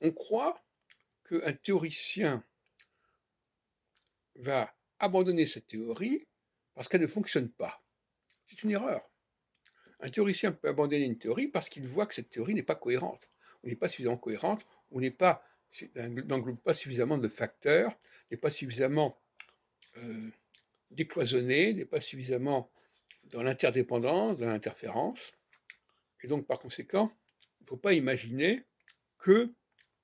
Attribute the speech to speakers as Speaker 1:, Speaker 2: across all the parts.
Speaker 1: On croit qu'un théoricien va abandonner cette théorie parce qu'elle ne fonctionne pas. C'est une erreur. Un théoricien peut abandonner une théorie parce qu'il voit que cette théorie n'est pas cohérente, ou n'est pas suffisamment cohérente, ou n'englobe pas suffisamment de facteurs, n'est pas suffisamment décloisonnée, n'est pas suffisamment dans l'interdépendance, dans l'interférence. Et donc, par conséquent, il ne faut pas imaginer que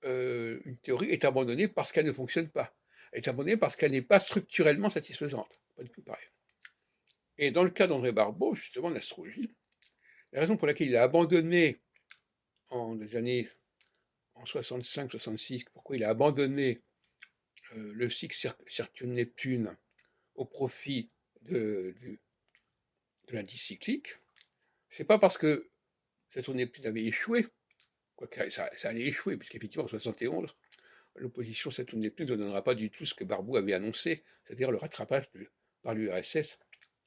Speaker 1: une théorie est abandonnée parce qu'elle ne fonctionne pas. Elle est abandonnée parce qu'elle n'est pas structurellement satisfaisante. Pas du tout pareil. Et dans le cas d'André Barbeau, justement, de l'astrologie, la raison pour laquelle il a abandonné en les années en 65-66, pourquoi il a abandonné le cycle Saturne-Neptune au profit de l'indice cyclique, c'est pas parce que Saturne-Neptune avait échoué, quoique ça allait échouer, puisqu'effectivement en 71, l'opposition Saturne-Neptune ne donnera pas du tout ce que Barbeau avait annoncé, c'est-à-dire le rattrapage par l'URSS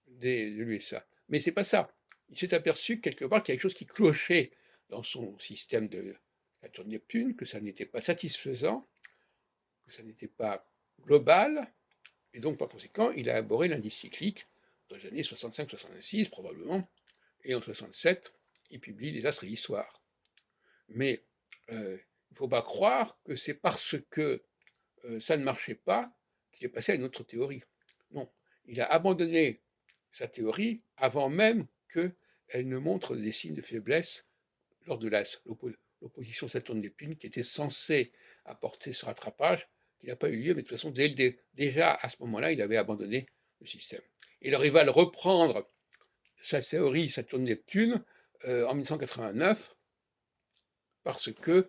Speaker 1: de l'USA. Mais c'est pas ça. Il s'est aperçu quelque part qu'il y a quelque chose qui clochait dans son système de Saturne-Neptune, que ça n'était pas satisfaisant, que ça n'était pas global, et donc par conséquent, il a élaboré l'indice cyclique dans les années 65-66 probablement, et en 67, il publie Les Astres et l'Histoire. Mais il ne faut pas croire que c'est parce que ça ne marchait pas qu'il est passé à une autre théorie. Non, il a abandonné sa théorie avant même qu'elle ne montre des signes de faiblesse lors de l'opposition Saturne-Neptune qui était censée apporter ce rattrapage, qui n'a pas eu lieu, mais de toute façon, déjà à ce moment-là, il avait abandonné le système. Et alors il va le reprendre, sa théorie Saturne-Neptune, en 1989, parce que